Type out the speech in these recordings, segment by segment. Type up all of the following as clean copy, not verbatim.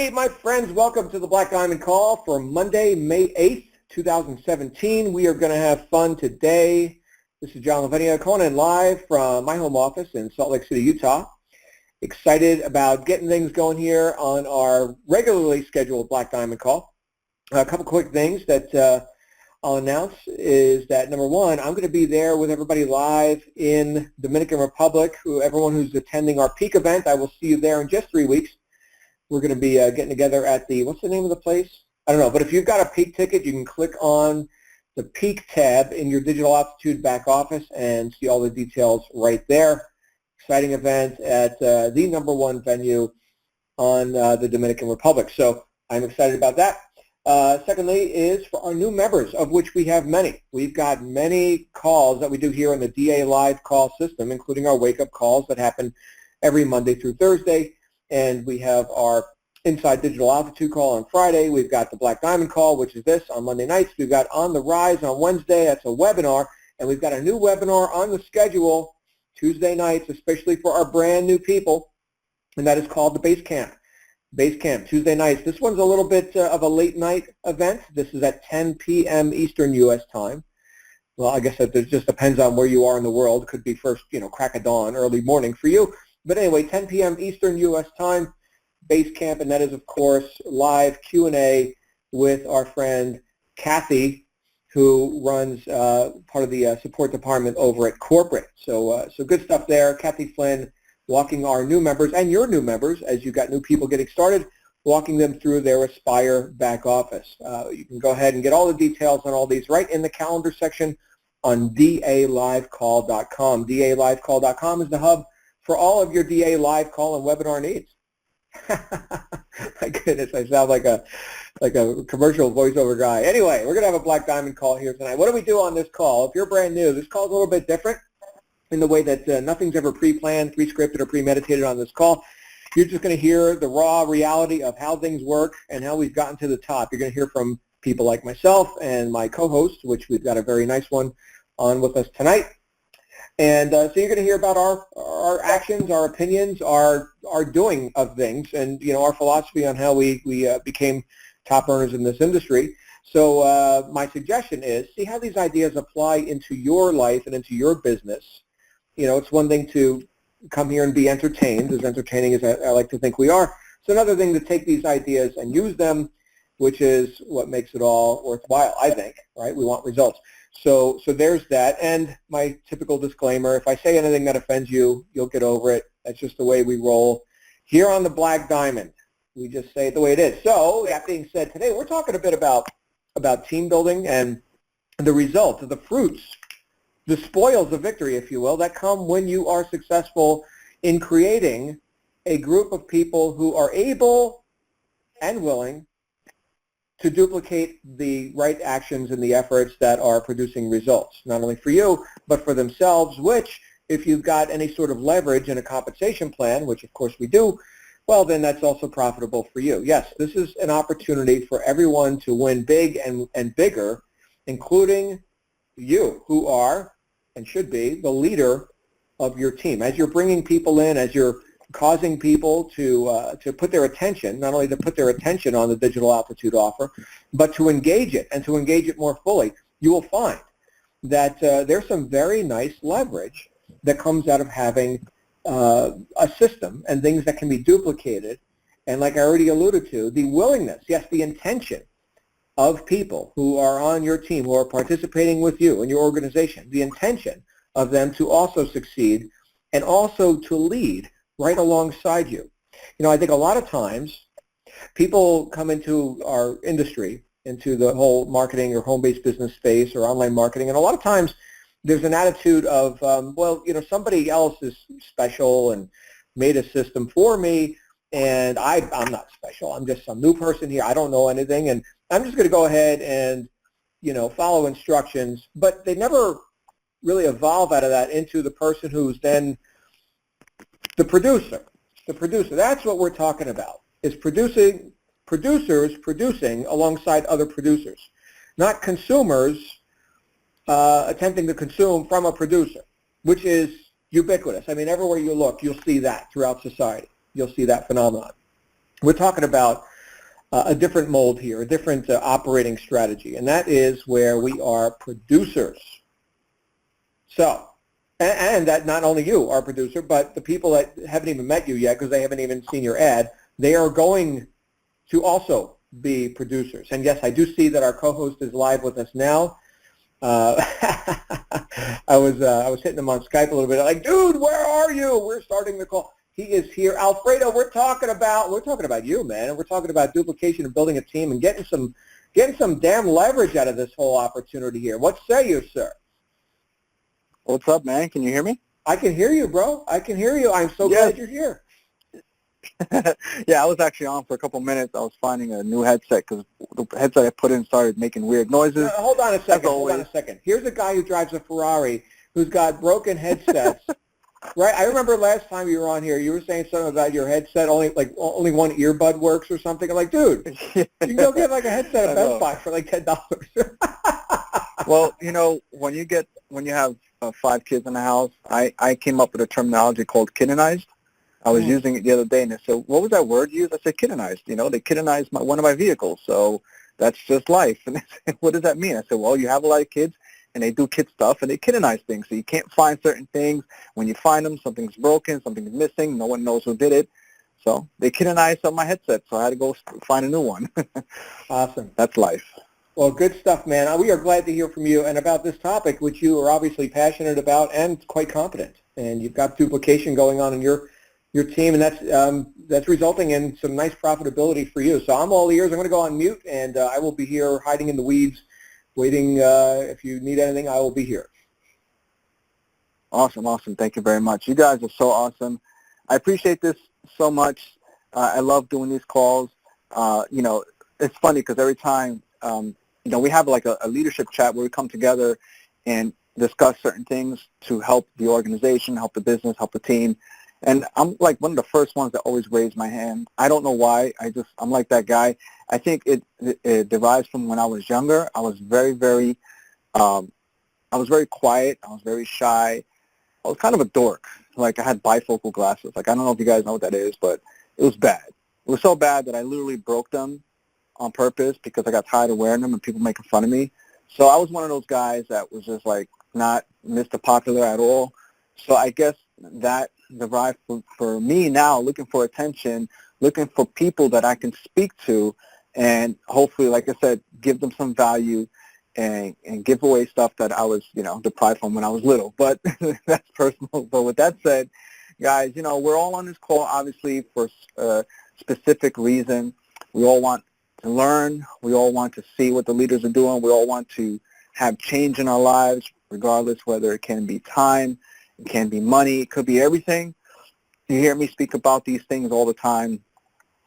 Hey, my friends, welcome to the Black Diamond Call for Monday, May 8th, 2017. We are going to have fun today. This is John Lavinia calling in live from my home office in Salt Lake City, Utah. Excited about getting things going here on our regularly scheduled Black Diamond Call. A couple quick things that I'll announce is that, number one, I'm going to be there with everybody live in Dominican Republic. Everyone who's attending our peak event, I will see you there in just 3 weeks. We're going to be getting together at the, what's the name of the place? I don't know, but if you've got a peak ticket, you can click on the peak tab in your Digital Altitude back office and see all the details right there. Exciting event at the #1 venue on the Dominican Republic. So I'm excited about that. Secondly is for our new members, of which we have many. We've got many calls that we do here on the DA Live call system, including our wake-up calls that happen every Monday through Thursday. And we have our Inside Digital Altitude call on Friday. We've got the Black Diamond call, which is this, on Monday nights. We've got On the Rise on Wednesday. That's a webinar. And we've got a new webinar on the schedule Tuesday nights, especially for our brand new people. And that is called the Base Camp. Base Camp, Tuesday nights. This one's a little bit of a late night event. This is at 10 p.m. Eastern U.S. time. Well, I guess it just depends on where you are in the world. It could be first, crack of dawn, early morning for you. But anyway, 10 p.m. Eastern U.S. time, Base Camp, and that is, of course, live Q&A with our friend Kathy, who runs part of the support department over at corporate. So good stuff there. Kathy Flynn walking our new members and your new members, as you've got new people getting started, walking them through their Aspire back office. You can go ahead and get all the details on all these right in the calendar section on dalivecall.com. dalivecall.com is the hub for all of your DA live call and webinar needs. My goodness, I sound like a commercial voiceover guy. Anyway, we're going to have a Black Diamond call here tonight. What do we do on this call? If you're brand new, this call is a little bit different in the way that nothing's ever pre-planned, pre-scripted, or premeditated on this call. You're just going to hear the raw reality of how things work and how we've gotten to the top. You're going to hear from people like myself and my co-host, which we've got a very nice one on with us tonight. And so you're going to hear about our actions, our opinions, our doing of things, and our philosophy on how we became top earners in this industry. So my suggestion is see how these ideas apply into your life and into your business. It's one thing to come here and be entertained, as entertaining as I like to think we are. It's another thing to take these ideas and use them, which is what makes it all worthwhile, I think, right? We want results. So there's that. And my typical disclaimer, if I say anything that offends you, you'll get over it. That's just the way we roll here on the Black Diamond. We just say it the way it is. So that being said, today we're talking a bit about team building and the results, the fruits, the spoils of victory, if you will, that come when you are successful in creating a group of people who are able and willing to duplicate the right actions and the efforts that are producing results, not only for you, but for themselves, which, if you've got any sort of leverage in a compensation plan, which of course we do, well, then that's also profitable for you. Yes, this is an opportunity for everyone to win big and bigger, including you, who are and should be the leader of your team. As you're bringing people in, as you're causing people to put their attention, not only to put their attention on the Digital Altitude offer, but to engage it and to engage it more fully, you will find that there's some very nice leverage that comes out of having a system and things that can be duplicated. And like I already alluded to, the willingness, yes, the intention of people who are on your team, who are participating with you in your organization, the intention of them to also succeed and also to lead right alongside you. I think a lot of times people come into our industry, into the whole marketing or home-based business space or online marketing, and a lot of times there's an attitude of, somebody else is special and made a system for me, and I'm not special. I'm just some new person here. I don't know anything, and I'm just going to go ahead and, follow instructions. But they never really evolve out of that into the person who's then the producer. That's what we're talking about, is producers producing alongside other producers, not consumers attempting to consume from a producer, which is ubiquitous. Everywhere you look, you'll see that throughout society. You'll see that phenomenon. We're talking about a different mold here, a different operating strategy, and that is where we are producers. So, and that not only you are a producer, but the people that haven't even met you yet because they haven't even seen your ad, they are going to also be producers. And yes, I do see that our co-host is live with us now. I was hitting him on Skype a little bit, like, dude, where are you? We're starting the call. He is here. Alfredo, we're talking about you, man, and we're talking about duplication and building a team and getting some damn leverage out of this whole opportunity here. What say you, sir? What's up, man? Can you hear me? I can hear you, bro. I can hear you. I'm so glad you're here. Yeah, I was actually on for a couple minutes. I was finding a new headset because the headset I put in started making weird noises. Hold on a second. Here's a guy who drives a Ferrari who's got broken headsets. Right? I remember last time you were on here, you were saying something about your headset, only one earbud works or something. I'm like, dude, you can go get like a headset at Best Buy for like $10. Well, when you have 5 kids in the house, I came up with a terminology called kiddenized. I was using it the other day, and they said, what was that word used? I said, kiddenized. They kiddenized one of my vehicles, so that's just life. And they said, what does that mean? I said, well, you have a lot of kids, and they do kid stuff, and they kiddenize things. So you can't find certain things. When you find them, something's broken, something's missing, no one knows who did it. So they kiddenized on my headset, so I had to go find a new one. Awesome. That's life. Well, good stuff, man. We are glad to hear from you and about this topic, which you are obviously passionate about and quite competent. And you've got duplication going on in your team, and that's resulting in some nice profitability for you. So I'm all ears. I'm going to go on mute, and I will be here hiding in the weeds, waiting. If you need anything, I will be here. Awesome. Thank you very much. You guys are so awesome. I appreciate this so much. I love doing these calls. It's funny because every time, we have like a leadership chat where we come together and discuss certain things to help the organization, help the business, help the team. And I'm like one of the first ones that always raise my hand. I don't know why. I'm like that guy. I think it derives from when I was younger. I was very, very, I was very quiet. I was very shy. I was kind of a dork. Like I had bifocal glasses. Like I don't know if you guys know what that is, but it was bad. It was so bad that I literally broke them on purpose because I got tired of wearing them and people making fun of me. So I was one of those guys that was just like not Mr. Popular at all. So I guess that derived for me now, looking for attention, looking for people that I can speak to, and hopefully, like I said, give them some value and give away stuff that I was, deprived from when I was little. But that's personal. But with that said, guys, we're all on this call, obviously, for a specific reason. We all want to learn. We all want to see what the leaders are doing. We all want to have change in our lives, regardless whether it can be time, it can be money, it could be everything. You hear me speak about these things all the time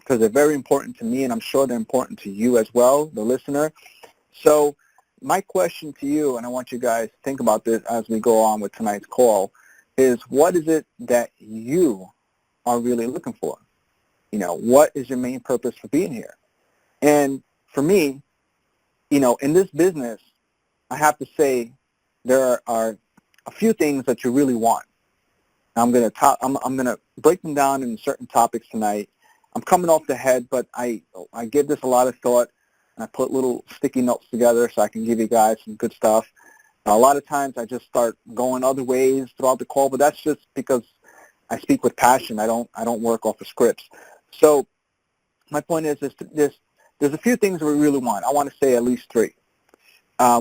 because they're very important to me, and I'm sure they're important to you as well, the listener. So my question to you, and I want you guys to think about this as we go on with tonight's call, is what is it that you are really looking for? What is your main purpose for being here? And for me, in this business, I have to say there are a few things that you really want. I'm gonna break them down in certain topics tonight. I'm coming off the head, but I give this a lot of thought, and I put little sticky notes together so I can give you guys some good stuff. A lot of times I just start going other ways throughout the call, but that's just because I speak with passion. I don't work off of scripts. So my point is there's a few things we really want. I want to say at least 3.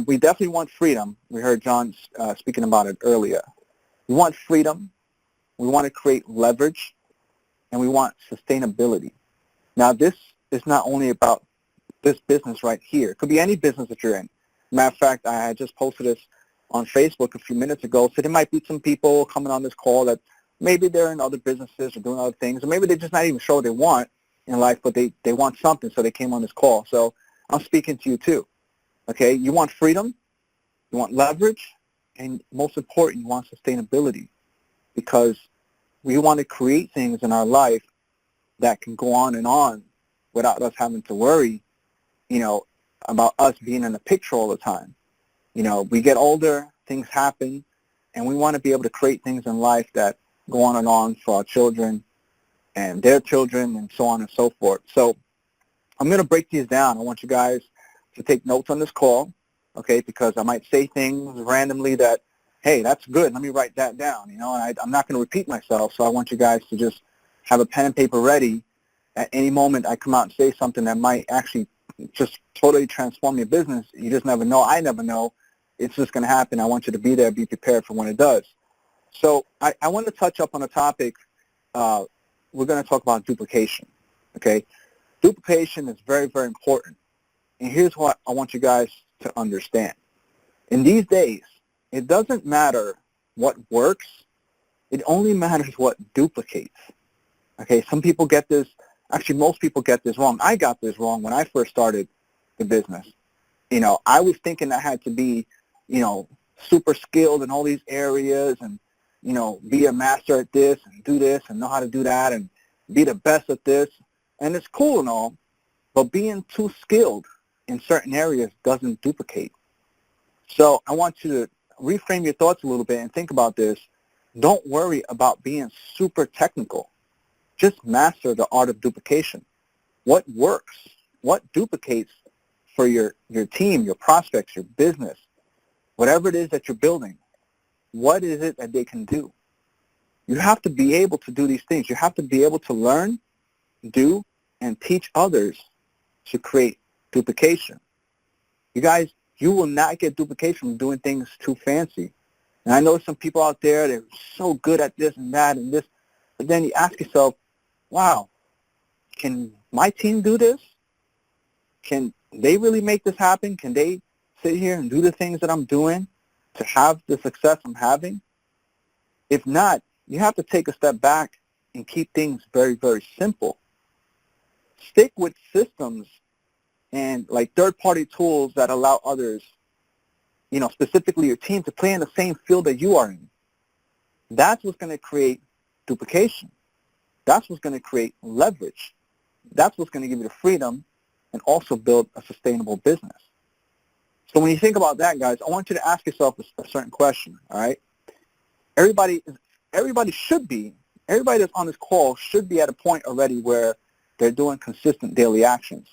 We definitely want freedom. We heard John speaking about it earlier. We want freedom. We want to create leverage, and we want sustainability. Now, this is not only about this business right here. It could be any business that you're in. Matter of fact, I just posted this on Facebook a few minutes ago. So there might be some people coming on this call that maybe they're in other businesses or doing other things, or maybe they're just not even sure what they want in life, but they want something, so they came on this call. So I'm speaking to you too. Okay, you want freedom, you want leverage, and most important, you want sustainability, because we want to create things in our life that can go on without us having to worry, about us being in the picture all the time. We get older, things happen, and we want to be able to create things in life that go on for our children and their children and so on and so forth. So I'm going to break these down. I want you guys to take notes on this call, okay, because I might say things randomly that, hey, that's good. Let me write that down, and I'm not going to repeat myself, so I want you guys to just have a pen and paper ready. At any moment I come out and say something that might actually just totally transform your business. You just never know. I never know. It's just going to happen. I want you to be there, be prepared for when it does. So I want to touch up on a topic. We're going to talk about duplication, okay? Duplication is very, very important. And here's what I want you guys to understand. In these days, it doesn't matter what works. It only matters what duplicates. Okay, some people get this. Actually, most people get this wrong. I got this wrong when I first started the business. I was thinking I had to be, super skilled in all these areas and, be a master at this and do this and know how to do that and be the best at this. And it's cool and all, but being too skilled in certain areas doesn't duplicate. So I want you to reframe your thoughts a little bit and think about this. Don't worry about being super technical. Just master the art of duplication. What works? What duplicates for your team, your prospects, your business, whatever it is that you're building? What is it that they can do? You have to be able to do these things. You have to be able to learn, do, and teach others to create duplication. You guys, you will not get duplication from doing things too fancy. And I know some people out there, they're so good at this and that and this, but then you ask yourself, wow, can my team do this? Can they really make this happen? Can they sit here and do the things that I'm doing to have the success I'm having? If not, you have to take a step back and keep things very, very simple. Stick with systems and like third-party tools that allow others, specifically your team, to play in the same field that you are in. That's what's going to create duplication. That's what's going to create leverage. That's what's going to give you the freedom and also build a sustainable business. So when you think about that, guys, I want you to ask yourself a certain question, all right? Everybody that's on this call should be at a point already where they're doing consistent daily actions.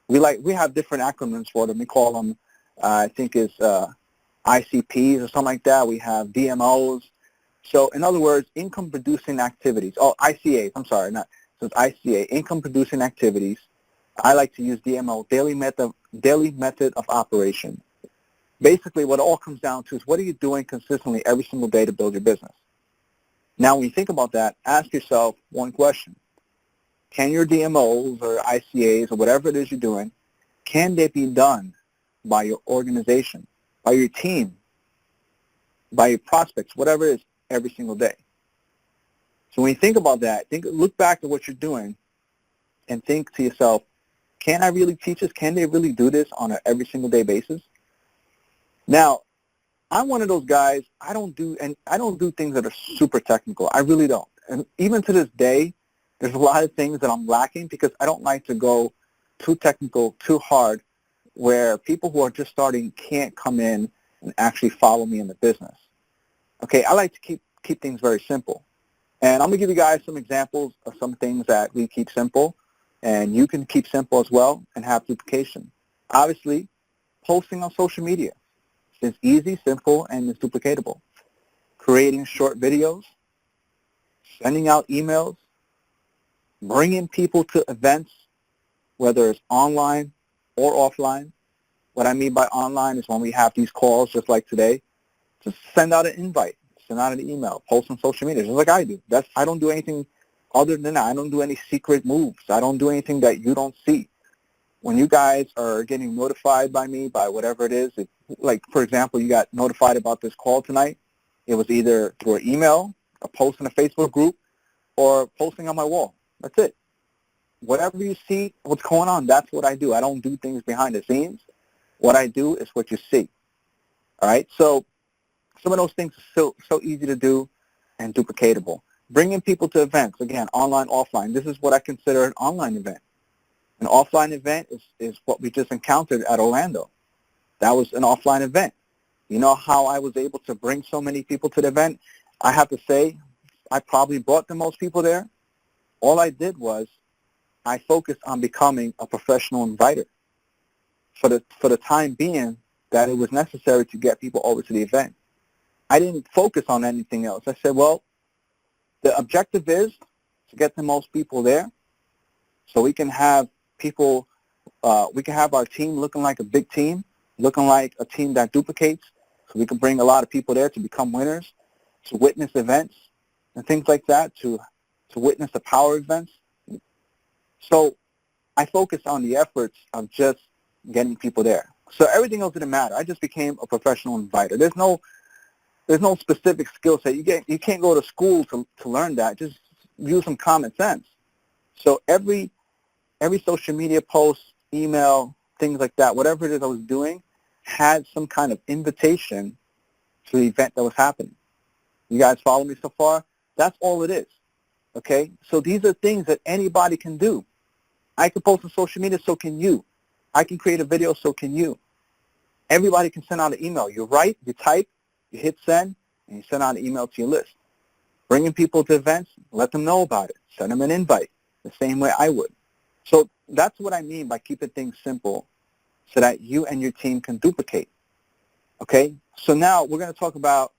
We have different acronyms for them. We call them, I think it's ICPs or something like that. We have DMOs. So in other words, income-producing activities. Oh, ICAs. I'm sorry, so it's ICA, income-producing activities. I like to use DMO, daily method of operation. Basically, what it all comes down to is what are you doing consistently every single day to build your business? Now, when you think about that, ask yourself one question. Can your DMOs or ICAs or whatever it is you're doing, can they be done by your organization, by your team, by your prospects, whatever it is, every single day? So when you think about that, look back at what you're doing and think to yourself, can I really teach this? Can they really do this on an every single day basis? Now, I'm one of those guys, I don't do things that are super technical. I really don't. And even to this day, there's a lot of things that I'm lacking because I don't like to go too technical, too hard, where people who are just starting can't come in and actually follow me in the business. Okay, I like to keep things very simple. And I'm going to give you guys some examples of some things that we keep simple, and you can keep simple as well and have duplication. Obviously, posting on social media is easy, simple, and it's duplicatable. Creating short videos, sending out emails, bringing people to events, whether it's online or offline. What I mean by online is when we have these calls just like today, just send out an invite, send out an email, post on social media, just like I do. I don't do anything other than that. I don't do any secret moves. I don't do anything that you don't see. When you guys are getting notified by me, by whatever it is, like, for example, you got notified about this call tonight, it was either through an email, a post in a Facebook group, or posting on my wall. That's it. Whatever you see, what's going on, that's what I do. I don't do things behind the scenes. What I do is what you see. All right? So some of those things are so easy to do and duplicatable. Bringing people to events, again, online, offline. This is what I consider an online event. An offline event is what we just encountered at Orlando. That was an offline event. You know how I was able to bring so many people to the event? I have to say, I probably brought the most people there. All I did was I focused on becoming a professional inviter for the time being that it was necessary to get people over to the event. I didn't focus on anything else. I said, well, the objective is to get the most people there so we can have people, we can have our team looking like a big team, looking like a team that duplicates, so we can bring a lot of people there to become winners, to witness events and things like that, to witness the power events. So I focused on the efforts of just getting people there. So everything else didn't matter. I just became a professional inviter. There's no specific skill set. You can't go to school to learn that. Just use some common sense. So every social media post, email, things like that, whatever it is I was doing, had some kind of invitation to the event that was happening. You guys follow me so far? That's all it is. Okay? So these are things that anybody can do. I can post on social media, so can you. I can create a video, so can you. Everybody can send out an email. You write, you type, you hit send, and you send out an email to your list. Bringing people to events, let them know about it. Send them an invite the same way I would. So that's what I mean by keeping things simple so that you and your team can duplicate. Okay? So now we're going to talk about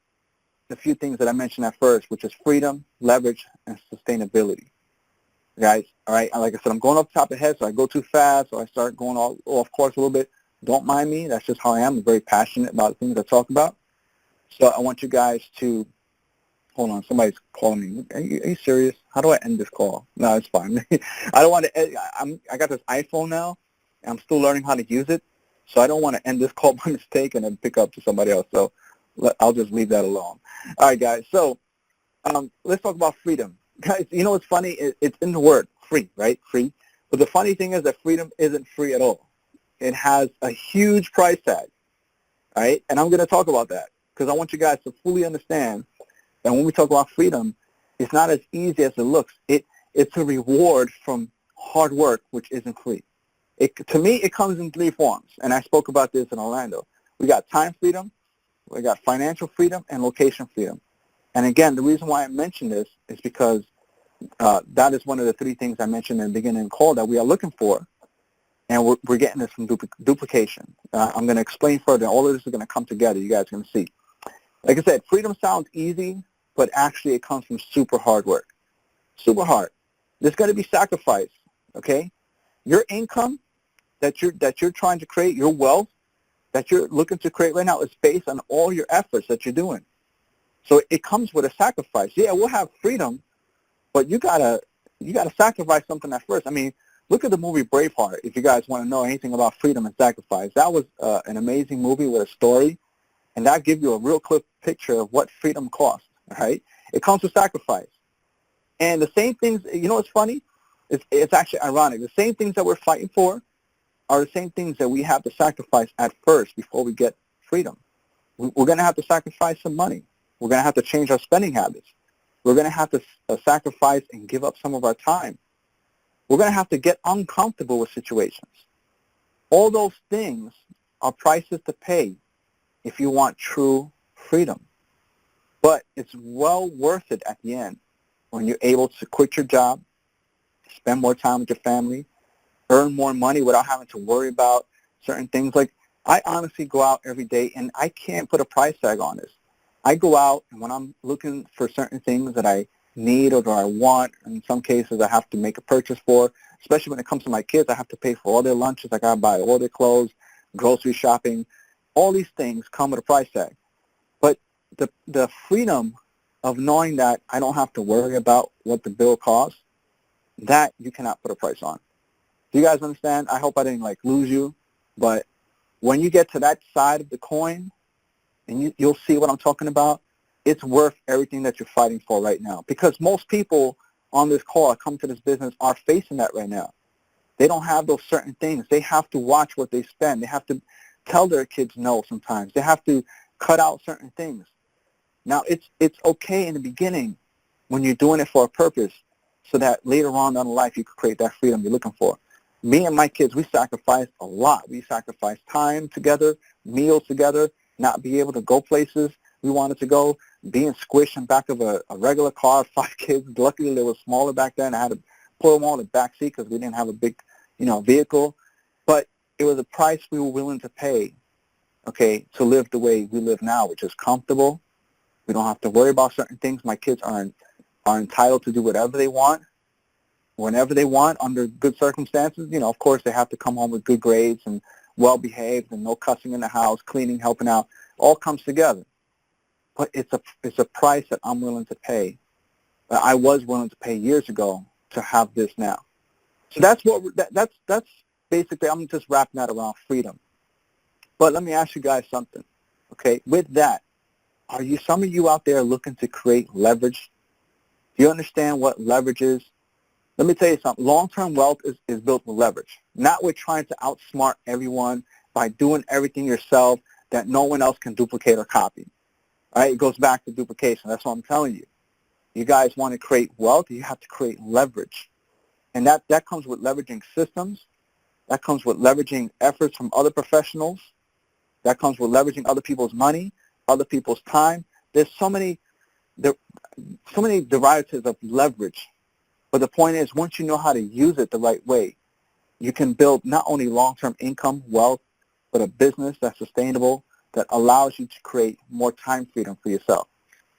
the few things that I mentioned at first, which is freedom, leverage, and sustainability. Guys, all right, like I said, I'm going off the top of the head, so I go too fast, or I start going off course a little bit. Don't mind me. That's just how I am. I'm very passionate about the things I talk about. So I want you guys to, hold on, somebody's calling me. Are you serious? How do I end this call? No, it's fine. I don't want to, I got this iPhone now, and I'm still learning how to use it, so I don't want to end this call by mistake and then pick up to somebody else. So I'll just leave that alone. All right, guys. So let's talk about freedom. Guys, you know what's funny? It's in the word, free, right? Free. But the funny thing is that freedom isn't free at all. It has a huge price tag, right? And I'm going to talk about that because I want you guys to fully understand that when we talk about freedom, it's not as easy as it looks. It's a reward from hard work, which isn't free. To me, it comes in three forms, and I spoke about this in Orlando. We got time freedom, we got financial freedom, and location freedom. And again, the reason why I mentioned this is because that is one of the three things I mentioned in the beginning of the call that we are looking for, and we're getting this from duplication. I'm going to explain further. All of this is going to come together. You guys are going to see. Like I said, freedom sounds easy, but actually it comes from super hard work. Super hard. There's going to be sacrifice, okay? Your income that you're trying to create, your wealth that you're looking to create right now is based on all your efforts that you're doing. So it comes with a sacrifice. Yeah, we'll have freedom, but you gotta sacrifice something at first. I mean, look at the movie Braveheart if you guys want to know anything about freedom and sacrifice. That was an amazing movie with a story, and that gives you a real clear picture of what freedom costs, right? It comes with sacrifice. And the same things, you know what's funny? It's actually ironic. The same things that we're fighting for are the same things that we have to sacrifice at first before we get freedom. We're going to have to sacrifice some money. We're going to have to change our spending habits. We're going to have to sacrifice and give up some of our time. We're going to have to get uncomfortable with situations. All those things are prices to pay if you want true freedom. But it's well worth it at the end when you're able to quit your job, spend more time with your family, earn more money without having to worry about certain things. Like, I honestly go out every day, and I can't put a price tag on this. I go out, and when I'm looking for certain things that I need or that I want, in some cases I have to make a purchase for, especially when it comes to my kids. I have to pay for all their lunches. I got to buy all their clothes, grocery shopping. All these things come with a price tag. But the freedom of knowing that I don't have to worry about what the bill costs, that you cannot put a price on. Do you guys understand? I hope I didn't lose you, but when you get to that side of the coin, and you'll see what I'm talking about, it's worth everything that you're fighting for right now. Because most people on this call that come to this business are facing that right now. They don't have those certain things. They have to watch what they spend. They have to tell their kids no sometimes. They have to cut out certain things. Now, it's okay in the beginning when you're doing it for a purpose so that later on down the life you can create that freedom you're looking for. Me and my kids, we sacrificed a lot. We sacrificed time together, meals together, not be able to go places we wanted to go, being squished in back of a regular car, 5 kids. Luckily, they were smaller back then. I had to put them all in the back seat because we didn't have a big, vehicle. But it was a price we were willing to pay, okay, to live the way we live now, which is comfortable. We don't have to worry about certain things. My kids are entitled to do whatever they want, whenever they want, under good circumstances. Of course, they have to come home with good grades and well-behaved and no cussing in the house, cleaning, helping out. All comes together. But it's a price that I'm willing to pay, that I was willing to pay years ago to have this now. So that's basically, I'm just wrapping that around freedom. But let me ask you guys something, okay? With that, some of you out there looking to create leverage? Do you understand what leverage is? Let me tell you something. Long-term wealth is built with leverage, not with trying to outsmart everyone by doing everything yourself that no one else can duplicate or copy. All right? It goes back to duplication. That's what I'm telling you. You guys want to create wealth, you have to create leverage. And that comes with leveraging systems. That comes with leveraging efforts from other professionals. That comes with leveraging other people's money, other people's time. There's so many derivatives of leverage. But the point is, once you know how to use it the right way, you can build not only long-term income, wealth, but a business that's sustainable, that allows you to create more time freedom for yourself,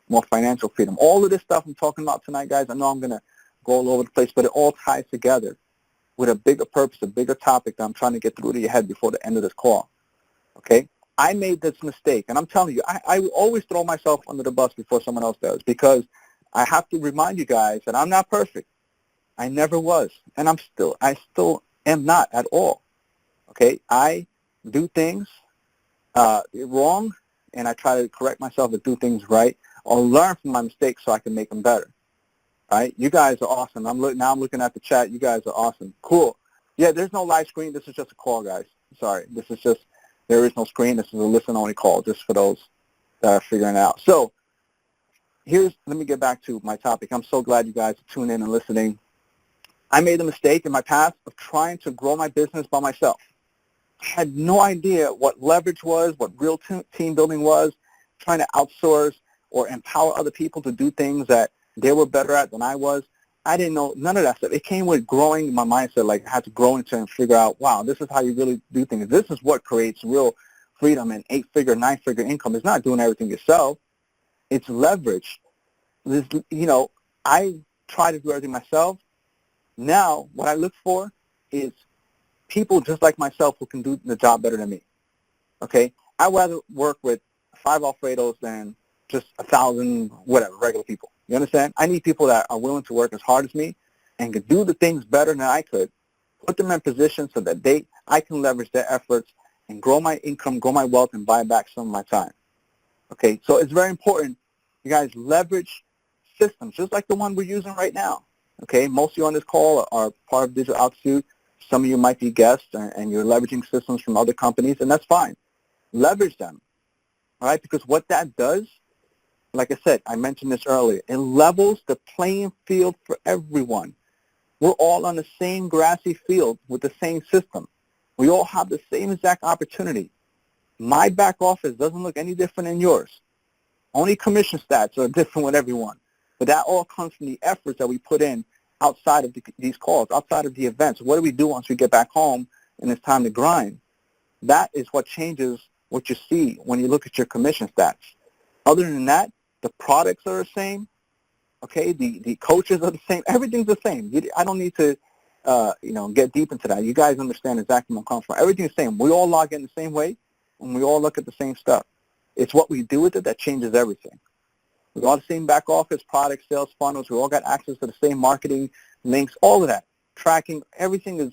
more financial freedom. All of this stuff I'm talking about tonight, guys, I know I'm going to go all over the place, but it all ties together with a bigger purpose, a bigger topic that I'm trying to get through to your head before the end of this call. Okay? I made this mistake, and I'm telling you, I always throw myself under the bus before someone else does, because I have to remind you guys that I'm not perfect. I never was, and I still am not at all. Okay? I do things wrong, and I try to correct myself and do things right, or learn from my mistakes so I can make them better. All right? You guys are awesome. Now I'm looking at the chat. You guys are awesome. Cool. Yeah, there's no live screen. This is just a call, guys. Sorry. There is no screen. This is a listen-only call, just for those that are figuring it out. So let me get back to my topic. I'm so glad you guys are tuning in and listening. I made a mistake in my past of trying to grow my business by myself. I had no idea what leverage was, what real team building was, trying to outsource or empower other people to do things that they were better at than I was. I didn't know none of that stuff. It came with growing my mindset. Like, I had to grow into it and figure out, wow, this is how you really do things. This is what creates real freedom and 8-figure, 9-figure income. It's not doing everything yourself. It's leverage. I try to do everything myself. Now, what I look for is people just like myself who can do the job better than me. Okay? I'd rather work with 5 Alfredos than just 1,000, regular people. You understand? I need people that are willing to work as hard as me and can do the things better than I could, put them in position so that I can leverage their efforts and grow my income, grow my wealth, and buy back some of my time. Okay? So it's very important you guys leverage systems, just like the one we're using right now. Okay? Most of you on this call are part of Digital Altitude. Some of you might be guests, and you're leveraging systems from other companies, and that's fine. Leverage them. All right? Because what that does, like I said, I mentioned this earlier, it levels the playing field for everyone. We're all on the same grassy field with the same system. We all have the same exact opportunity. My back office doesn't look any different than yours. Only commission stats are different with everyone. But that all comes from the efforts that we put in outside of these calls, outside of the events. What do we do once we get back home and it's time to grind? That is what changes what you see when you look at your commission stats. Other than that, the products are the same. Okay, the coaches are the same. Everything's the same. I don't need to, get deep into that. You guys understand exactly where I'm coming from. Everything's the same. We all log in the same way, and we all look at the same stuff. It's what we do with it that changes everything. We all the same back office, product, sales funnels. We all got access to the same marketing links, all of that. Tracking, everything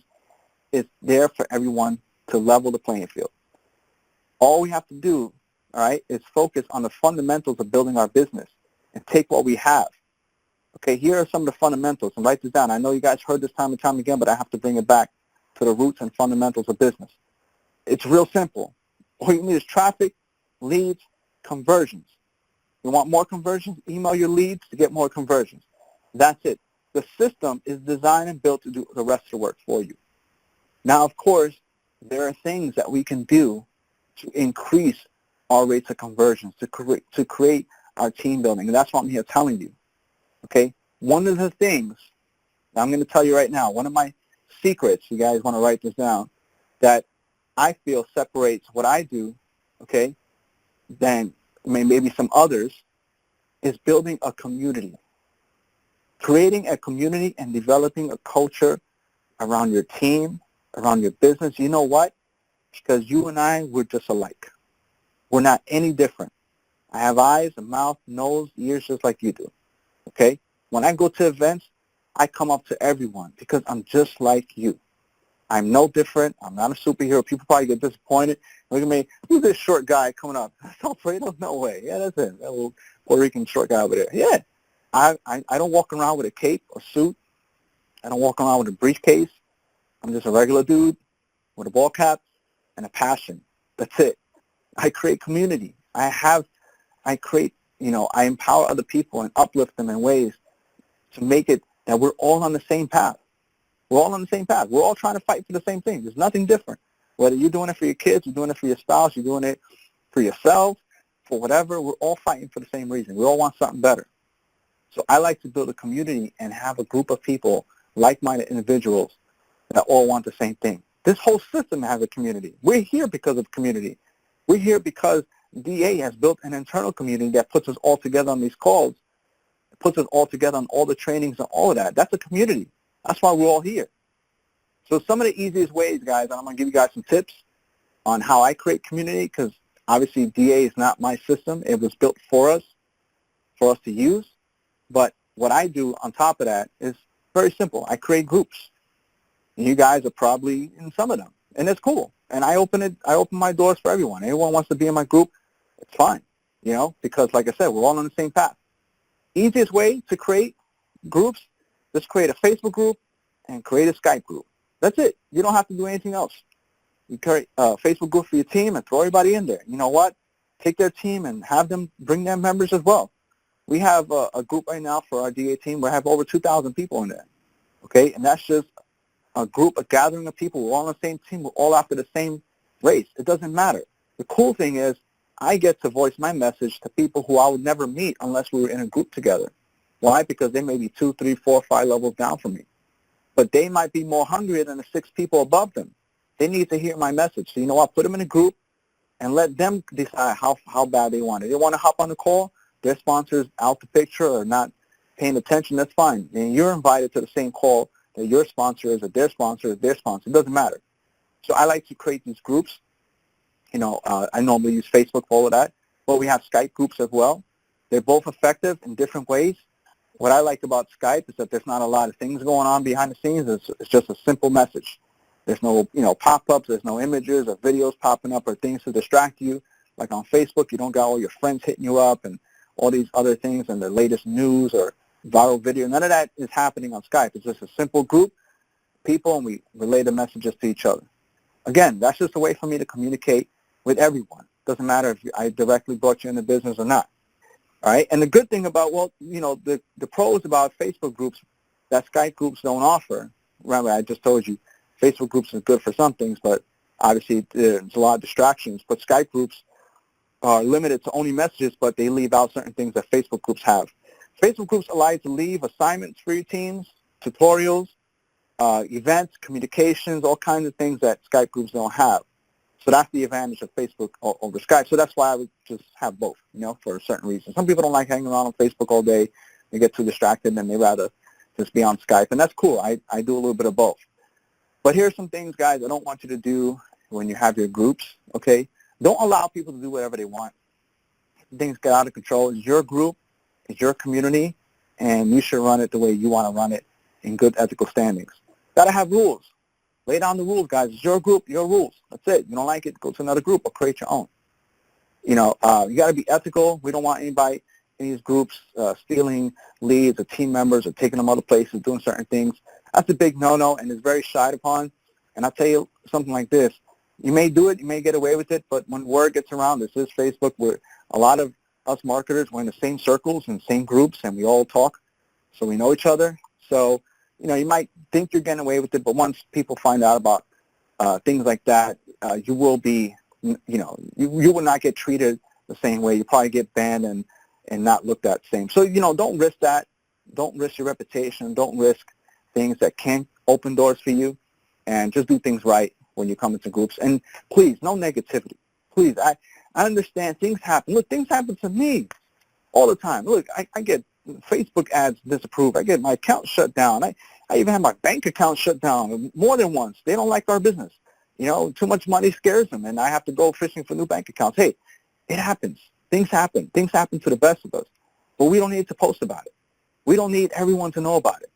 is there for everyone to level the playing field. All we have to do, all right, is focus on the fundamentals of building our business and take what we have. Okay, here are some of the fundamentals, and write this down. I know you guys heard this time and time again, but I have to bring it back to the roots and fundamentals of business. It's real simple. All you need is traffic, leads, conversions. You want more conversions? Email your leads to get more conversions. That's it. The system is designed and built to do the rest of the work for you. Now, of course, there are things that we can do to increase our rates of conversions, to create our team building, and that's what I'm here telling you. Okay? One of the things Now, I'm going to tell you right now, one of my secrets, you guys want to write this down, that I feel separates what I do, okay, than maybe some others, is building a community. Creating a community and developing a culture around your team, around your business. You know what? Because you and I, we're just alike. We're not any different. I have eyes, a mouth, nose, ears just like you do, okay? When I go to events, I come up to everyone because I'm just like you. I'm no different. I'm not a superhero. People probably get disappointed. Look at me. Who's this short guy coming up? That's Alfredo? No way. Yeah, that's him. That little Puerto Rican short guy over there. Yeah. I don't walk around with a cape or suit. I don't walk around with a briefcase. I'm just a regular dude with a ball cap and a passion. That's it. I create community. I empower other people and uplift them in ways to make it that we're all on the same path. We're all on the same path. We're all trying to fight for the same thing. There's nothing different. Whether you're doing it for your kids, you're doing it for your spouse, you're doing it for yourself, for whatever, we're all fighting for the same reason. We all want something better. So I like to build a community and have a group of people, like-minded individuals, that all want the same thing. This whole system has a community. We're here because of community. We're here because DA has built an internal community that puts us all together on these calls, puts us all together on all the trainings and all of that. That's a community. That's why we're all here. So some of the easiest ways, guys, and I'm going to give you guys some tips on how I create community, because obviously DA is not my system. It was built for us to use. But what I do on top of that is very simple. I create groups. And you guys are probably in some of them. And it's cool. And I open my doors for everyone. Anyone wants to be in my group, it's fine. Because like I said, we're all on the same path. Easiest way to create groups, just create a Facebook group and create a Skype group. That's it. You don't have to do anything else. You create a Facebook group for your team and throw everybody in there. You know what? Take their team and have them bring their members as well. We have a group right now for our DA team where I have over 2,000 people in there. Okay? And that's just a group, a gathering of people. We're all on the same team. We're all after the same race. It doesn't matter. The cool thing is I get to voice my message to people who I would never meet unless we were in a group together. Why? Because they may be 2, 3, 4, 5 levels down from me. But they might be more hungry than the 6 people above them. They need to hear my message. So you know what? Put them in a group and let them decide how bad they want it. They want to hop on the call, their sponsor's out the picture or not paying attention, that's fine. And you're invited to the same call that your sponsor is or their sponsor is their sponsor. It doesn't matter. So I like to create these groups. I normally use Facebook for all of that. But we have Skype groups as well. They're both effective in different ways. What I like about Skype is that there's not a lot of things going on behind the scenes. It's just a simple message. There's no, pop-ups. There's no images or videos popping up or things to distract you. Like on Facebook, you don't got all your friends hitting you up and all these other things and the latest news or viral video. None of that is happening on Skype. It's just a simple group, people, and we relay the messages to each other. Again, that's just a way for me to communicate with everyone. Doesn't matter if I directly brought you in the business or not. All right? And the good thing about, the pros about Facebook groups that Skype groups don't offer, remember I just told you, Facebook groups is good for some things, but obviously there's a lot of distractions. But Skype groups are limited to only messages, but they leave out certain things that Facebook groups have. Facebook groups allow you to leave assignments for your teams, tutorials, events, communications, all kinds of things that Skype groups don't have. So that's the advantage of Facebook over Skype. So that's why I would just have both, for a certain reason. Some people don't like hanging around on Facebook all day. They get too distracted and they rather just be on Skype. And that's cool. I do a little bit of both. But here's some things, guys, I don't want you to do when you have your groups, okay? Don't allow people to do whatever they want. Things get out of control. It's your group. It's your community. And you should run it the way you want to run it in good ethical standings. Got to have rules. Lay down the rules, guys. It's your group, your rules. That's it. You don't like it, go to another group or create your own. You got to be ethical. We don't want anybody in these groups stealing leads or team members or taking them other places, doing certain things. That's a big no-no, and it's very shied upon. And I'll tell you something like this. You may do it, you may get away with it, but when word gets around, this is Facebook, where a lot of us marketers, we're in the same circles and same groups, and we all talk, so we know each other. So, you might think you're getting away with it, but once people find out about things like that, you will be, you will not get treated the same way. You probably get banned and not looked at the same. So, don't risk that. Don't risk your reputation. Don't risk things that can open doors for you, and just do things right when you come into groups. And please, no negativity. Please, I understand things happen. Look, things happen to me all the time. Look, I get Facebook ads disapproved. I get my account shut down. I even have my bank account shut down more than once. They don't like our business. You know, too much money scares them, and I have to go fishing for new bank accounts. Hey, it happens. Things happen. Things happen to the best of us. But we don't need to post about it. We don't need everyone to know about it.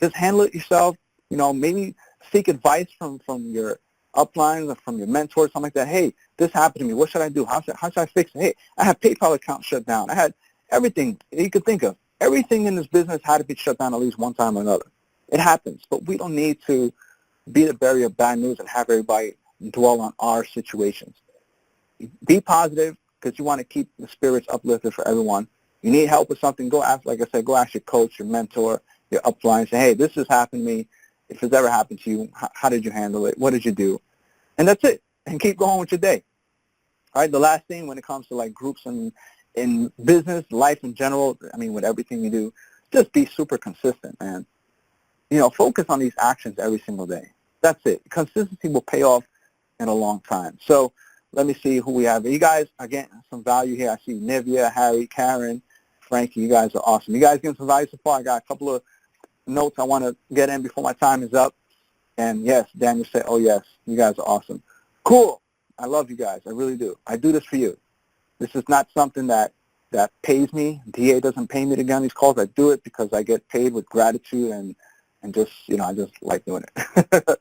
Just handle it yourself. You know, maybe seek advice from your uplines or from your mentor, something like that. Hey, this happened to me. What should I do? How should I fix it? Hey, I have PayPal account shut down. I had everything you could think of. Everything in this business had to be shut down at least one time or another. It happens, but we don't need to be the bearer of bad news and have everybody dwell on our situations. Be positive because you want to keep the spirits uplifted for everyone. You need help with something, go ask, like I said, go ask your coach, your mentor, your upline. Say, hey, this has happened to me. If it's ever happened to you, how did you handle it? What did you do? And that's it. And keep going with your day. All right, the last thing when it comes to like groups and in business, life in general, I mean, with everything you do, just be super consistent, man. You know, focus on these actions every single day. That's it. Consistency will pay off in a long time. So let me see who we have. You guys, again, some value here. I see Nivea, Harry, Karen, Frankie. You guys are awesome. You guys getting some value so far? I got a couple of notes I want to get in before my time is up. And yes, Daniel said, oh yes, you guys are awesome. Cool. I love you guys. I really do. I do this for you. This is not something that pays me. DA doesn't pay me to get on these calls. I do it because I get paid with gratitude and just, you know, I just like doing it.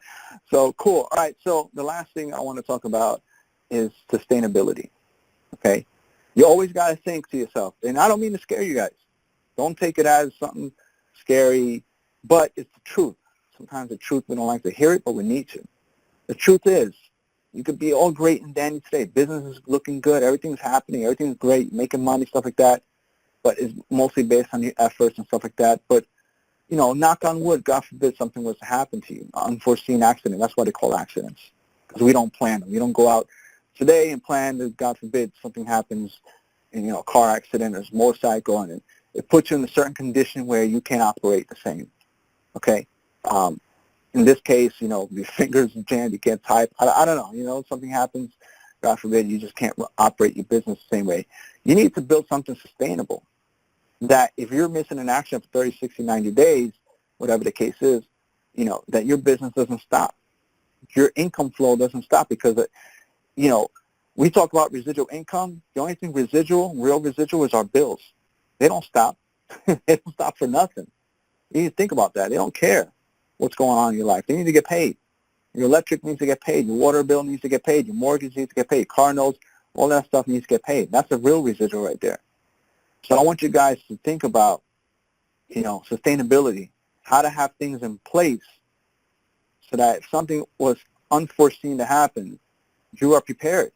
So cool. All right. So the last thing I want to talk about is sustainability. Okay. You always got to think to yourself, and I don't mean to scare you guys. Don't take it as something scary, but it's the truth. Sometimes the truth, we don't like to hear it, but we need to. The truth is, you could be all great and dandy today. Business is looking good. Everything's happening. Everything's great. Making money, stuff like that. But it's mostly based on your efforts and stuff like that. But, you know, knock on wood, God forbid something was to happen to you. Unforeseen accident. That's why they call accidents. Because we don't plan them. We don't go out today and plan that, God forbid, something happens in, you know, a car accident or a motorcycle, and it puts you in a certain condition where you can't operate the same. Okay? In this case, you know, your fingers jammed, you can't type. I don't know, you know, something happens, God forbid, you just can't operate your business the same way. You need to build something sustainable that if you're missing an action for 30, 60, 90 days, whatever the case is, you know, that your business doesn't stop. Your income flow doesn't stop because, you know, we talk about residual income. The only thing real residual is our bills. They don't stop. They don't stop for nothing. You need to think about that. They don't care what's going on in your life. They need to get paid. Your electric needs to get paid. Your water bill needs to get paid. Your mortgage needs to get paid. Car notes, all that stuff needs to get paid. That's a real residual right there. So I want you guys to think about, you know, sustainability, how to have things in place so that if something was unforeseen to happen, you are prepared.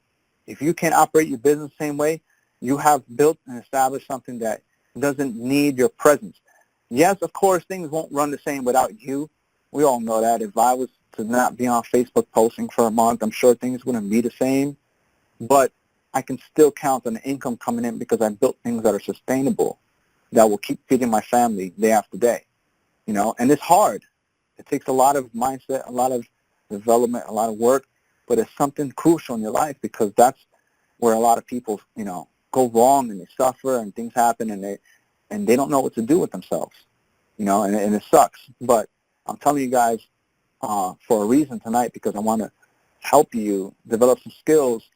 If you can't operate your business the same way, you have built and established something that doesn't need your presence. Yes, of course, things won't run the same without you. We all know that. If I was to not be on Facebook posting for a month, I'm sure things wouldn't be the same. But I can still count on the income coming in because I built things that are sustainable, that will keep feeding my family day after day. You know, and it's hard. It takes a lot of mindset, a lot of development, a lot of work, but it's something crucial in your life because that's where a lot of people, you know, go wrong and they suffer and things happen and they don't know what to do with themselves, you know, and it sucks. But I'm telling you guys for a reason tonight because I want to help you develop some skills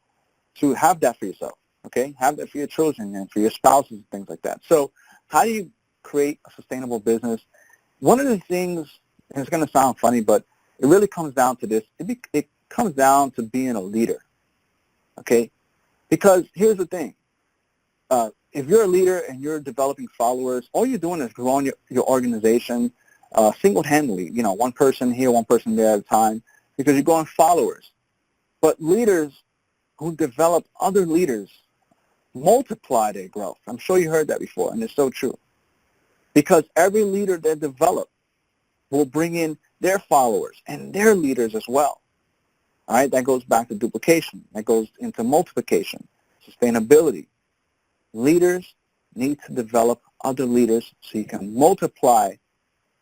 to have that for yourself, okay? Have that for your children and for your spouses and things like that. So how do you create a sustainable business? One of the things, and it's going to sound funny, but it really comes down to this. It comes down to being a leader, okay? Because here's the thing. If you're a leader and you're developing followers, all you're doing is growing your organization single-handedly, you know, one person here, one person there at a time, because you're growing followers. But leaders who develop other leaders multiply their growth. I'm sure you heard that before, and it's so true. Because every leader they develop will bring in their followers and their leaders as well. All right, that goes back to duplication. That goes into multiplication, sustainability. Leaders need to develop other leaders so you can multiply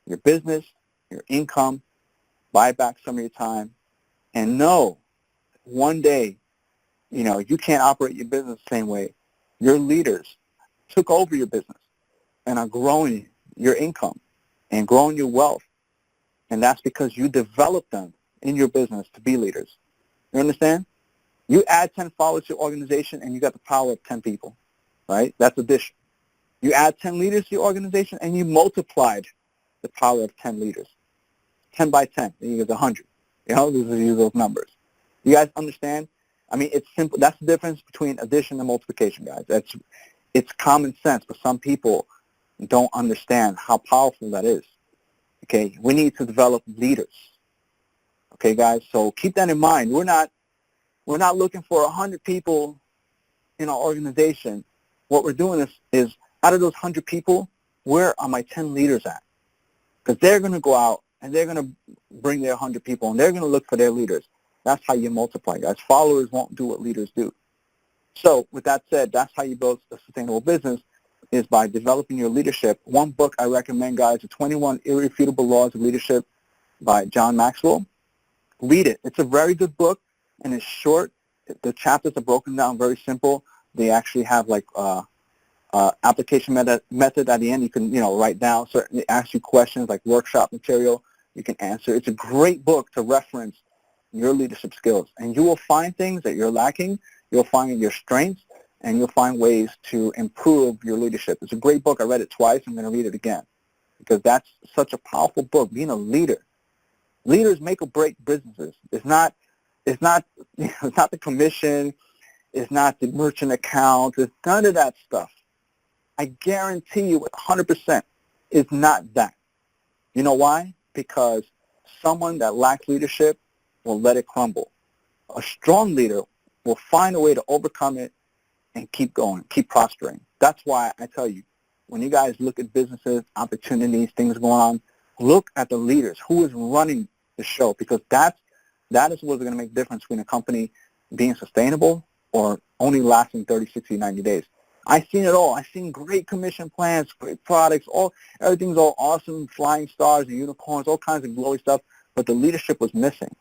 your business your income, buy back some of your time, and know one day, you can't operate your business the same way. Your leaders took over your business and are growing your income and growing your wealth. And that's because you developed them in your business to be leaders. You understand? You add 10 followers to your organization and you got the power of 10 people, right? That's addition. You add 10 leaders to your organization and you multiplied the power of 10 leaders. 10 by 10, then you get 100. Use those numbers. You guys understand? I mean, it's simple. That's the difference between addition and multiplication, guys. It's common sense, but some people don't understand how powerful that is. Okay, we need to develop leaders. Okay, guys, so keep that in mind. We're not looking for 100 people in our organization. What we're doing is out of those 100 people, where are my 10 leaders at? Because they're going to go out and they're going to bring their 100 people and they're going to look for their leaders. That's how you multiply, guys. Followers won't do what leaders do. So with that said, that's how you build a sustainable business, is by developing your leadership. One book I recommend, guys, The 21 Irrefutable Laws of Leadership by John Maxwell. Read it. It's a very good book, and it's short. The chapters are broken down very simple. They actually have like application method at the end. You can write down, certainly ask you questions like workshop material. You can answer. It's a great book to reference your leadership skills, and you will find things that you're lacking. You'll find your strengths, and you'll find ways to improve your leadership. It's a great book. I read it twice. I'm going to read it again because that's such a powerful book. Being a leader. Leaders make or break businesses. It's not the commission. It's not the merchant account. It's none of that stuff. I guarantee you 100% it's not that. You know why? Because someone that lacks leadership will let it crumble. A strong leader will find a way to overcome it and keep going, keep prospering. That's why I tell you, when you guys look at businesses, opportunities, things going on, look at the leaders. Who is running the show? Because that is what's going to make the difference between a company being sustainable or only lasting 30, 60, 90 days. I've seen it all. I've seen great commission plans, great products, everything's all awesome, flying stars and unicorns, all kinds of glory stuff, but the leadership was missing.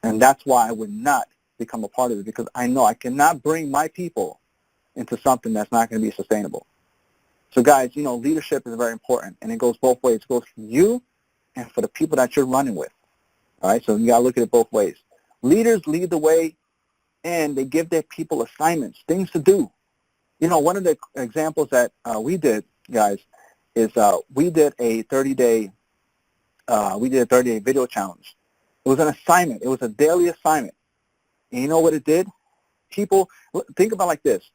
And that's why I would not become a part of it, because I know I cannot bring my people into something that's not going to be sustainable. So guys, leadership is very important, and it goes both ways. It goes for you and for the people that you're running with. All right, so you got to look at it both ways. Leaders lead the way, and they give their people assignments, things to do. One of the examples that we did, guys, is we did a 30-day video challenge. It was an assignment. It was a daily assignment. And you know what it did? People, think about it like this.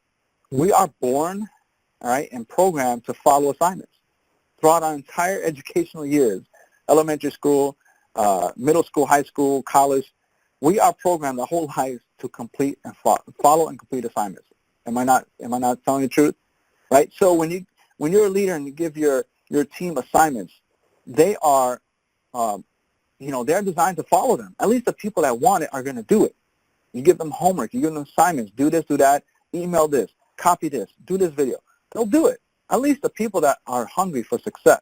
We are born, all right, and programmed to follow assignments throughout our entire educational years, elementary school, middle school, high school, college. We are programmed our whole lives to complete and follow and complete assignments. Am I not telling the truth? Right? So when you're a leader and you give your team assignments, they are they're designed to follow them. At least the people that want it are going to do it. You give them homework, you give them assignments, do this, do that, email this, copy this, do this video. They'll do it. At least the people that are hungry for success.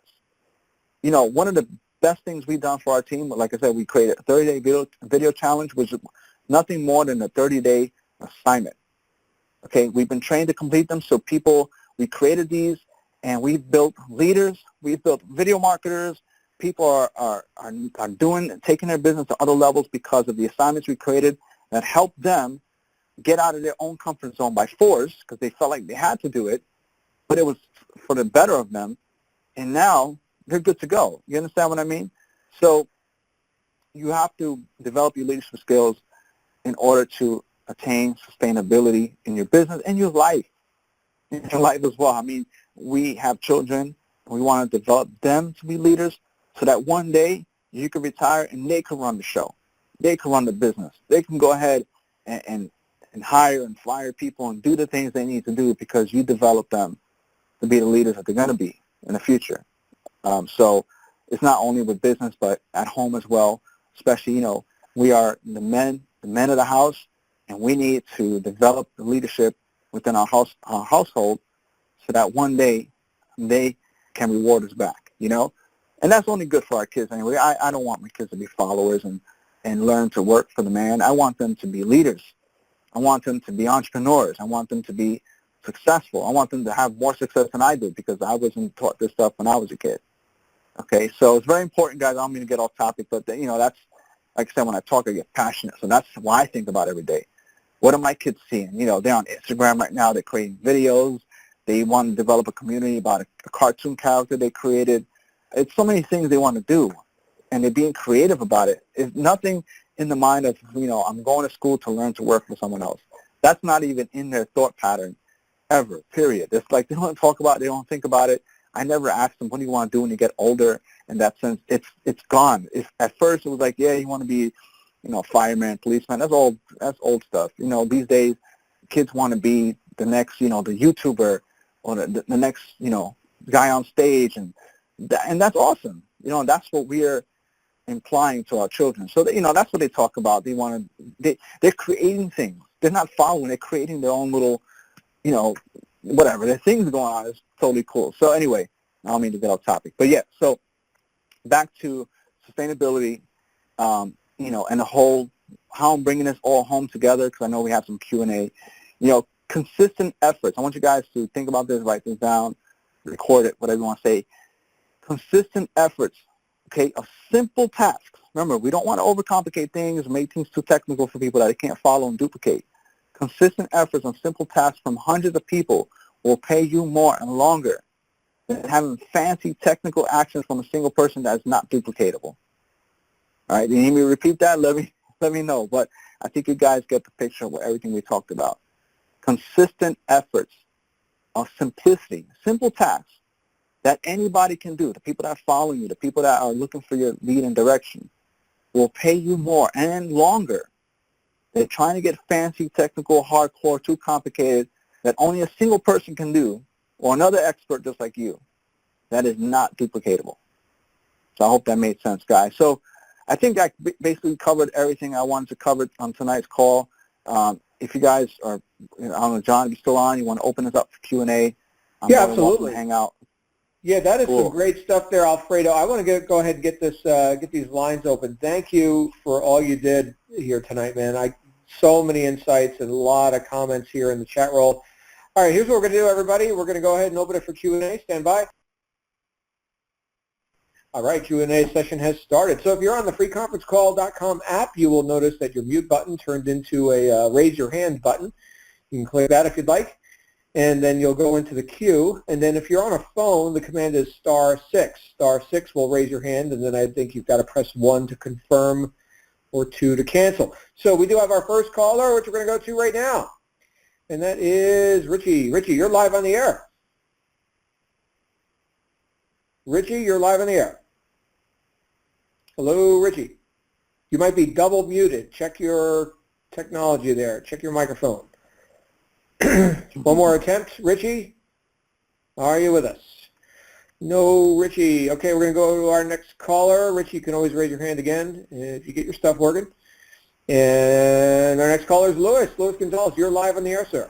One of the best things we've done for our team, like I said, we created a 30-day video challenge, which is nothing more than a 30-day assignment. Okay, we've been trained to complete them, so we created these, and we've built leaders, we've built video marketers. People are taking their business to other levels because of the assignments we created that helped them get out of their own comfort zone by force, because they felt like they had to do it, but it was for the better of them, and now they're good to go. You understand what I mean? So you have to develop your leadership skills in order to attain sustainability in your business and your life, as well. I mean, we have children, and we want to develop them to be leaders so that one day you can retire and they can run the show. They can run the business. They can go ahead and hire and fire people and do the things they need to do because you develop them to be the leaders that they're going to be in the future. So it's not only with business, but at home as well. Especially, we are the men of the house, and we need to develop the leadership within our household so that one day they can reward us back. And that's only good for our kids anyway. I don't want my kids to be followers and learn to work for the man. I want them to be leaders. I want them to be entrepreneurs. I want them to be successful. I want them to have more success than I did because I wasn't taught this stuff when I was a kid. Okay, so it's very important, guys. I don't mean to get off topic, but, that's, like I said, when I talk, I get passionate. So that's why I think about every day. What are my kids seeing? They're on Instagram right now. They're creating videos. They want to develop a community about a cartoon character they created. It's so many things they want to do, and they're being creative about it. It's nothing in the mind of, I'm going to school to learn to work for someone else. That's not even in their thought pattern ever, period. It's like they don't talk about it. They don't think about it. I never asked them, what do you want to do when you get older? In that sense, it's gone. At first it was like, yeah, you want to be, fireman, policeman. That's old stuff. These days, kids want to be the next, the YouTuber or the next, guy on stage, and that's awesome. That's what we're implying to our children. So that's what they talk about. They're creating things. They're not following. They're creating their own little, whatever. There's things going on. It's totally cool. So anyway, I don't mean to get off topic, but yeah. So back to sustainability, and the whole how I'm bringing this all home together, because I know we have some Q&A. Consistent efforts. I want you guys to think about this, write this down, record it, whatever you want to say. Consistent efforts, okay, of simple tasks. Remember, we don't want to overcomplicate things, make things too technical for people that they can't follow and duplicate. Consistent efforts on simple tasks from hundreds of people will pay you more and longer than having fancy technical actions from a single person that is not duplicatable. All right, you need me to repeat that? Let me know. But I think you guys get the picture of everything we talked about. Consistent efforts of simplicity, simple tasks that anybody can do, the people that are following you, the people that are looking for your lead and direction, will pay you more and longer. They're trying to get fancy, technical, hardcore, too complicated, that only a single person can do, or another expert just like you. That is not duplicatable. So I hope that made sense, guys. So I think I basically covered everything I wanted to cover on tonight's call. If you guys are, I don't know, John, if you're still on, you want to open this up for Q&A, Yeah, absolutely. Hang out. Yeah, that is some great stuff there, Alfredo. I want to go ahead and get these lines open. Thank you for all you did here tonight, man. So many insights and a lot of comments here in the chat roll. All right, here's what we're going to do, everybody. We're going to go ahead and open it for Q&A. Stand by. All right, Q&A session has started. So if you're on the freeconferencecall.com app, you will notice that your mute button turned into a raise your hand button. You can click that if you'd like. And then you'll go into the queue. And then if you're on a phone, the command is *6. *6 will raise your hand, and then I think you've got to press 1 to confirm or 2 to cancel. So we do have our first caller, which we're going to go to right now. And that is Richie. Richie, you're live on the air. Richie, you're live on the air. Hello, Richie. You might be double muted. Check your technology there. Check your microphone. One more attempt. Richie, are you with us? No, Richie. Okay, we're going to go to our next caller. Richie, you can always raise your hand again if you get your stuff working. And our next caller is Louis. Louis Gonzalez, you're live on the air, sir.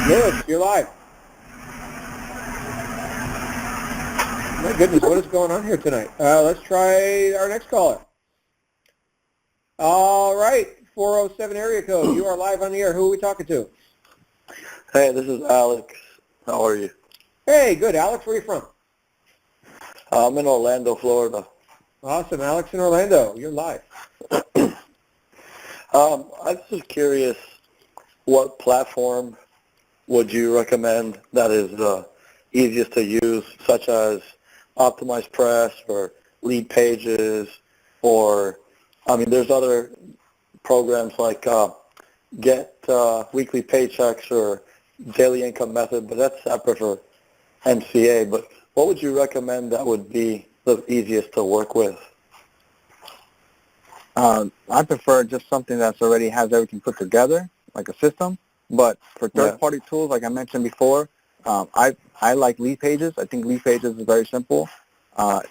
Louis, you're live. My goodness, what is going on here tonight? Let's try our next caller. All right, 407 area code. You are live on the air. Who are we talking to? Hey, this is Alex. How are you? Hey, good. Alex, where are you from? I'm in Orlando, Florida. Awesome. Alex in Orlando. You're live. I was just curious, what platform would you recommend that is the easiest to use, such as Optimize Press or Lead Pages, or, there's other programs like Get Weekly Paychecks or Daily Income Method, but that's separate for MCA. But what would you recommend that would be the easiest to work with? I prefer just something that's already has everything put together, like a system. But for third-party tools, like I mentioned before, I like Lead Pages. I think Lead Pages is very simple.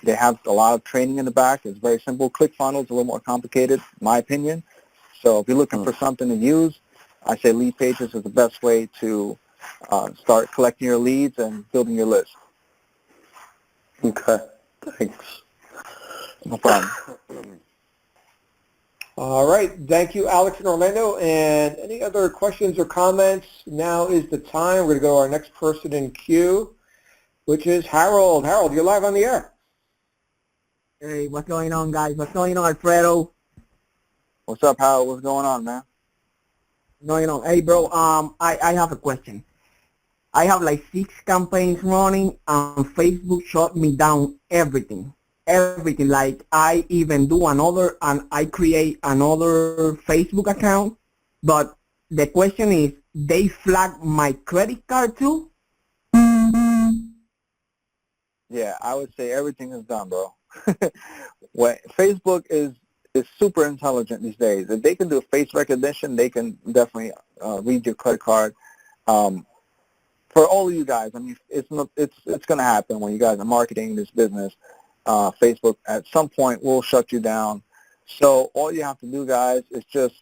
They have a lot of training in the back. It's very simple. ClickFunnels is a little more complicated, in my opinion. So if you're looking for something to use, I say Lead Pages is the best way to start collecting your leads and building your list. Okay, thanks. No problem. All right. Thank you, Alex and Orlando. And any other questions or comments? Now is the time. We're going to go to our next person in queue, which is Harold. Harold, you're live on the air. Hey, what's going on, guys? What's going on, Alfredo? What's up, Howard? What's going on, man? Hey, bro. I have a question. I have like 6 campaigns running, and Facebook shut me down everything. Everything. Like I even do another, and I create another Facebook account. But the question is, they flag my credit card too? Yeah, I would say everything is done, bro. Facebook is super intelligent these days. If they can do face recognition, they can definitely read your credit card. For all of you guys, I mean, it's going to happen when you guys are marketing this business. Facebook at some point will shut you down. So all you have to do, guys, is just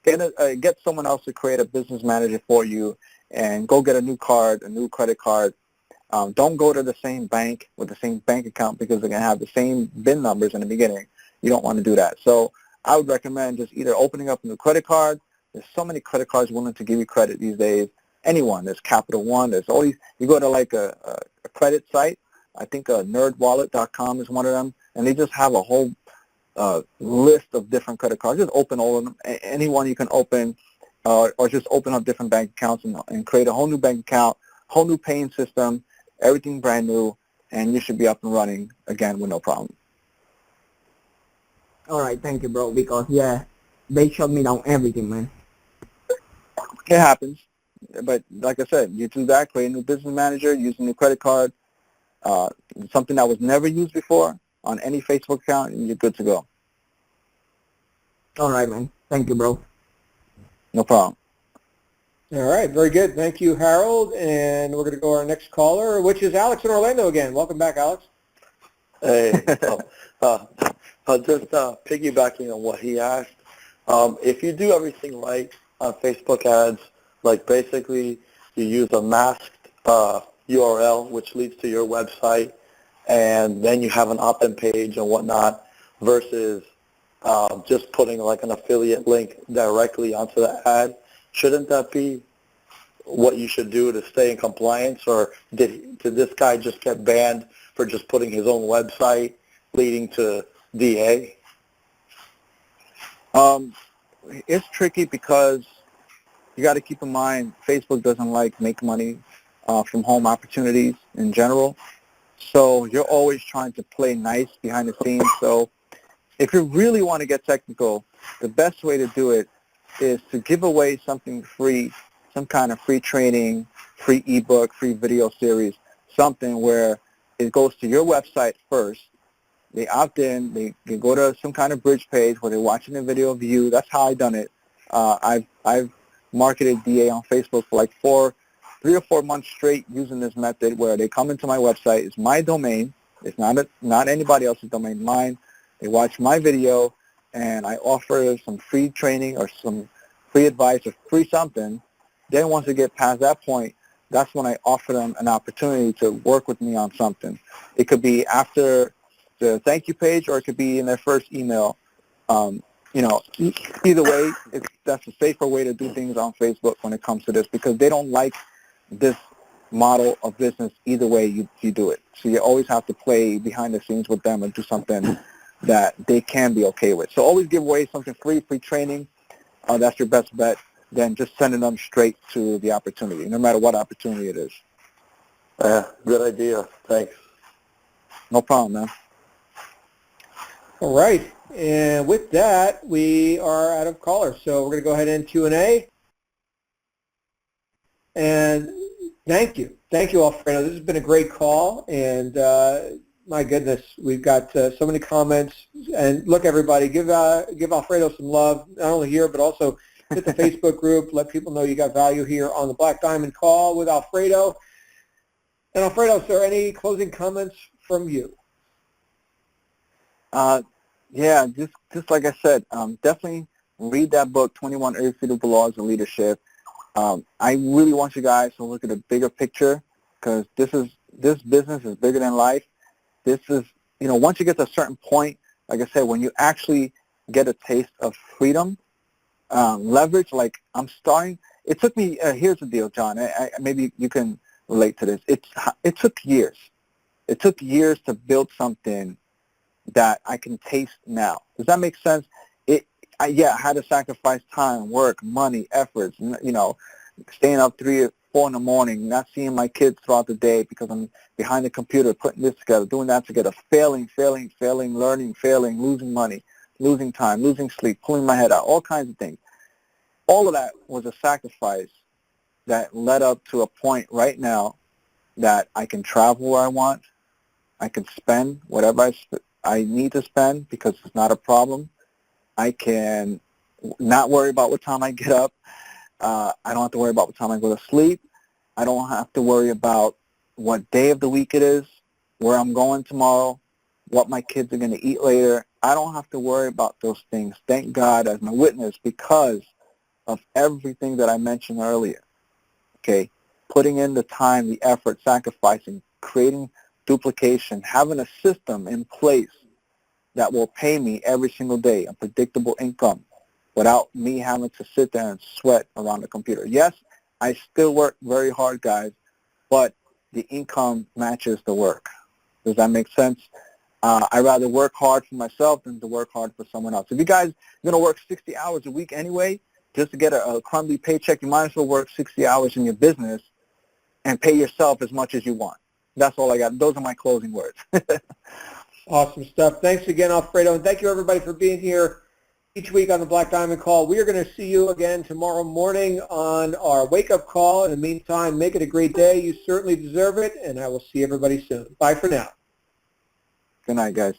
get someone else to create a business manager for you and go get a new credit card. Don't go to the same bank with the same bank account because they're going to have the same BIN numbers in the beginning. You don't want to do that. So I would recommend just either opening up a new credit card. There's so many credit cards willing to give you credit these days. Anyone. There's Capital One. There's always, you go to like a credit site. I think nerdwallet.com is one of them. And they just have a whole list of different credit cards. Just open all of them. Anyone you can open or just open up different bank accounts and create a whole new bank account, whole new paying system, everything brand new, and you should be up and running again with no problem. All right, thank you, bro. Because yeah, they shut me down everything, man. It happens. But like I said, you do that, create a new business manager, use a new credit card, something that was never used before on any Facebook account, and you're good to go. All right, man. Thank you, bro. No problem. All right. Very good. Thank you, Harold. And we're going to go to our next caller, which is Alex in Orlando again. Welcome back, Alex. Hey, just piggybacking on what he asked, if you do everything right on Facebook ads, like basically you use a masked URL which leads to your website, and then you have an opt-in page and whatnot, versus just putting like an affiliate link directly onto the ad, shouldn't that be what you should do to stay in compliance? Or did this guy just get banned for just putting his own website leading to DA? It's tricky because you got to keep in mind Facebook doesn't like make money from home opportunities in general. So you're always trying to play nice behind the scenes. So if you really want to get technical, the best way to do it is to give away something free, some kind of free training, free ebook, free video series, something where it goes to your website first. They opt in, they go to some kind of bridge page where they're watching a video of you. That's how I've done it. I've marketed DA on Facebook for like 3 or 4 months straight using this method where they come into my website. It's my domain. It's not anybody else's domain, mine. They watch my video, and I offer some free training or some free advice or free something. Then once they get past that point, that's when I offer them an opportunity to work with me on something. It could be after the thank you page, or it could be in their first email. Either way, that's a safer way to do things on Facebook when it comes to this, because they don't like this model of business either way you do it. So you always have to play behind the scenes with them and do something that they can be okay with. So always give away something free training. That's your best bet than just sending them straight to the opportunity, no matter what opportunity it is. Good idea. Thanks. No problem, man. All right. And with that, we are out of callers. So we're going to go ahead and Q&A. And thank you. Thank you, Alfredo. This has been a great call. And my goodness, we've got so many comments. And look, everybody, give Alfredo some love, not only here, but also hit the Facebook group. Let people know you got value here on the Black Diamond Call with Alfredo. And Alfredo, is there any closing comments from you? Yeah, just like I said, definitely read that book, 21 Irrefutable Laws of Leadership. I really want you guys to look at the bigger picture, because this business is bigger than life, this is, once you get to a certain point, like I said, when you actually get a taste of freedom, leverage, like I'm starting, it took me, here's the deal, John, maybe you can relate to this. It took years. It took years to build something that I can taste now. Does that make sense? I had to sacrifice time, work, money, efforts, staying up 3 or 4 in the morning, not seeing my kids throughout the day because I'm behind the computer, putting this together, doing that together, failing, learning, failing, losing money, losing time, losing sleep, pulling my head out, all kinds of things. All of that was a sacrifice that led up to a point right now that I can travel where I want. I can spend whatever I need to spend because it's not a problem. I can not worry about what time I get up. I don't have to worry about what time I go to sleep. I don't have to worry about what day of the week it is, where I'm going tomorrow, what my kids are going to eat later. I don't have to worry about those things. Thank God as my witness because of everything that I mentioned earlier. Okay, putting in the time, the effort, sacrificing, creating duplication, having a system in place that will pay me every single day, a predictable income, without me having to sit there and sweat around the computer. Yes, I still work very hard, guys, but the income matches the work. Does that make sense? I'd rather work hard for myself than to work hard for someone else. If you guys are going to work 60 hours a week anyway, just to get a crumbly paycheck, you might as well work 60 hours in your business and pay yourself as much as you want. That's all I got. Those are my closing words. Awesome stuff. Thanks again, Alfredo, and thank you everybody for being here each week on the Black Diamond Call. We are going to see you again tomorrow morning on our wake-up call. In the meantime, make it a great day. You certainly deserve it, and I will see everybody soon. Bye for now. Good night, guys.